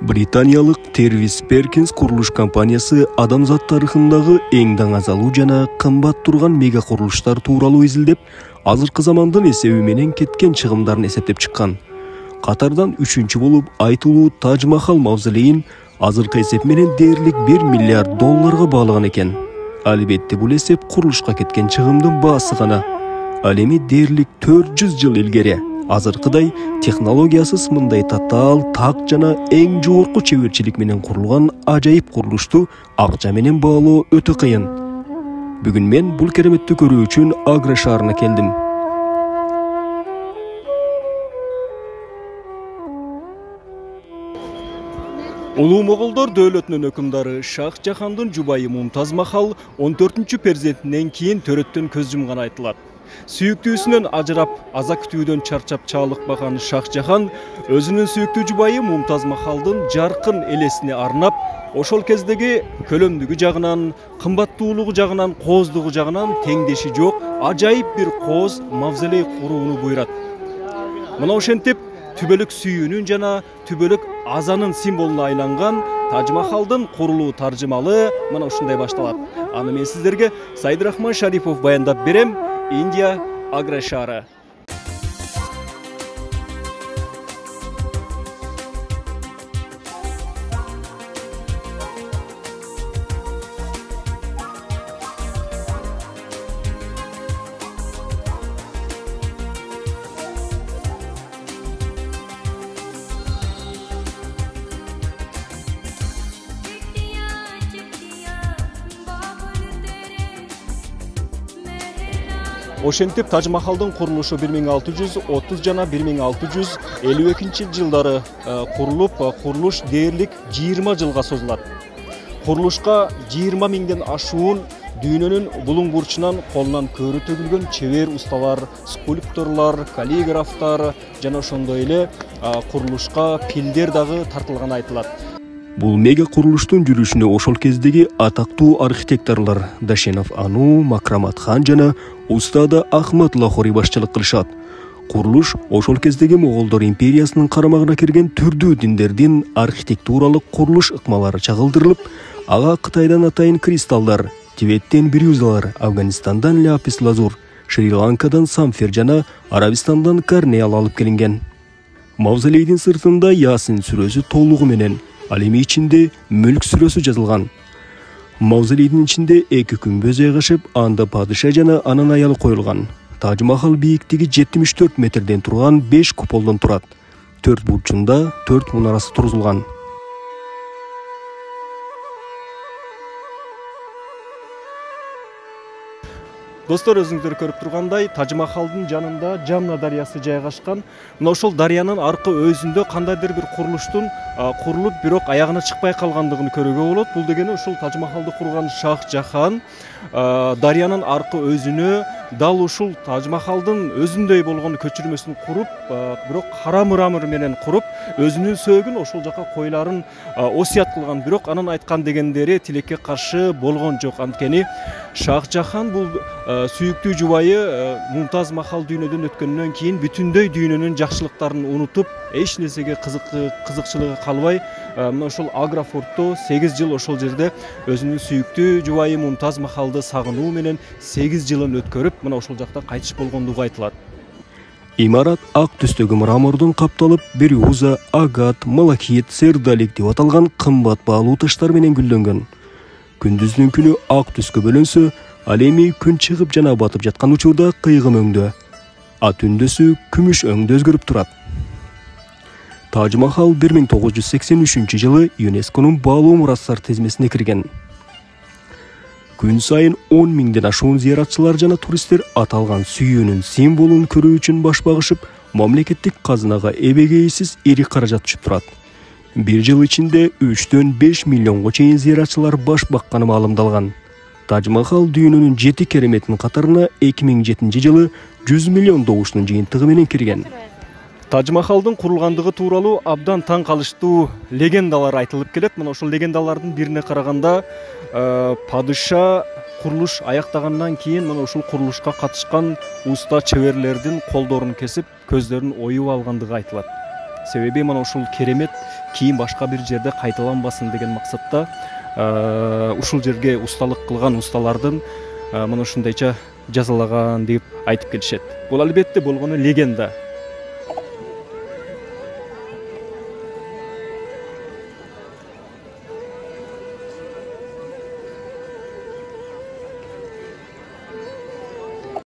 Британиялык Тервис Перкинс курулуш компаниясы адамзат тарыхындагы эң даңазалуу жана кымбат турган мега курулуштар тууралуу изилдеп, азыркы замандын эсеби менен кеткен чыгымдарын эсептеп чыккан. Катардан 3-чү болуп айтылуу Тадж Махал мавзолейин азыркы эсеп менен дээрлик $1 миллиард баалаган экен. Албетте бул эсеп курулушка кеткен чыгымдын баасы гана. Ал эми дээрлик 400 жыл илгери азыркыдай технологиясыз мындай татаал, так жана эң жогорку чеберчилик менен курулган ажайып курулушту акча менен баалоо өтө кыйын. Бүгүн мен бул кереметти көрүү үчүн Агра шаарына келдим. Улуу моголдор дөөлөтүнүн өкүмдары Шах Жахандын жубайы Мумтаз Махал 14-чү перзентинен кийин төрөттөн көз жумган айтылат. Сүйүктүүсүнөн ажырап, аза күтүүдөн чарчап чалыкпаган Шах Жахан өзүнүн сүйүктүү жубайы Мумтаз Махалдын жаркын элесине арнап, ошол кездеги көлөмдүгү жагынан, кымбаттуулугу жагынан, кооздугу жагынан теңдеши жок ажайып бир кооз мавзолей курууну буйрат. Мына ошентип түбөлүк сүйүүнүн жана түбөлүк азанын символуна айланган Тадж Махалдын курулуу таржымалы мына ушундай башталат. Аны мен сиздерге Сайдырахман Шарипов баяндап берем. Индия, Агра шаары. Ошентип Тадж Махалдын курулушу 1630 жана 1652 жылдары курулуп, курулуш дээрлик 20 жылга созулат. Курулушка 20 миңден ашуун дүйнөнүн булуң бурчунан колунан көрү төгүлгөн чебер усталар, скульпторлор, каллиграфтар жана ошондой эле курулушка пилдер дагы тартылганы айтылат. Бул мега курулуштун жүрүшүнө ошол кездеги атактуу архитекторлор Дашенов Ану, Макрамат хан жана устада Ахмад Лахори башчылык кылышат. Курулуш ошол кездеги Моголдор империясынын карамагына кирген түрдүү диндердин архитектуралык курулуш ыкмалары чагылдырылып, ага Кытайдан атайын кристаллдар, Тибеттен бирюзалар, Афганистандан ляпис лазур, Шри-Ланкадан самфир жана Арабистандан карнеал алып келинген. Мавзолейдин сыртында Ясин сүрөсү толугу менен, ал эми ичинде Мүлк сүрөсү жазылган. Мавзолейдин ичинде 2 күмбөз жайгашып, анда падыша жана анын аялы коюлган. Тадж Махал бийиктиги 74 метрден турган 5 куполдон турат. 4 бурчунда 4 мунарасы тургузулган. Достор, өзүңүздөр көрүп тургандай, Тадж Махалдын жанында Жамна дарыясы жайгашкан. Мына ошол дарыянын аркы өзүндө кандайдыр бир курулуштун курулуп, бирок аягына чыкпай калгандыгын көрүүгө болот. Бул дегени ошол Тадж Махалды курган Шах Жахан дарыянын аркы өзүнө дал ушул Тадж Махалдын өзүндөй болгон көчүрмөсүн куруп, бирок кара мрамор менен куруп, өзүнүн сөөгүн ошол жака койларын осуят кылган. Бирок анын айткан дегендери тилекке каршы болгон жок. Анткени Шах Жахан бул сүйүктүү жубайы Мумтаз Махал дүйнөдөн өткөндөн кийин бүтүндөй дүйнөнүн жакшылыктарын унутуп, эч нерсеге кызыкчылыгы калбай, мына ошол Агра фортто 8 жыл ошол жерде өзүнүн сүйүктүү жубайы Мумтаз Махалды сагынуу менен 8 жылын өткөрүп, мына ошол жакта кайтыш болгондугу айтылат. Имарат ак түстөгү мрамордон капталып, бирюза, агат, малахит, сердолик деп аталган кымбат баалуу таштар менен гүлдөнгөн. Күндүздүн күнү ак түскө бөлөнсө, ал эми күн чыгып жана батып жаткан учурда кыйгым өңдө. А түндөсү күмүш өңдө өзгөрүп турат. Тадж Махал 1983 жылы ЮНЕСКОнун баалуу мурастар тизмесине кирген. Күн сайын 10 миңден ашуун зыяратчылар жана туристтер аталган сүйүүнүн символун көрүү үчүн баш багышып, мамлекеттик казынага эбегейсиз ири каражат түшүп турат. Бир жыл ичинде 3-төн 5 миллионго чейин зыяратчылар баш бакканы маалымдалган. Тадж Махал дүйнөнүн 7 кереметинин катарына 2007 жылы 100 миллион добуштун жыйынтыгы менен кирген. Тадж Махалдын курулгандыгы тууралуу абдан таң калыштуу легендалар айтылып келет. Мына ошол легендалардын бирине караганда, падыша курулуш аяктагандан кийин мына ушул курулушка катышкан уста чеберлердин колдорун кесип, көздөрүн оюп алгандыгы айтылат. себеби мына ушул керемет кийин башка бир жерде кайталанбасын деген максатта ушул жерге усталык кылган усталардын мына ушундайча жазалаган деп айтып келишет. Бул албетте болгону легенда.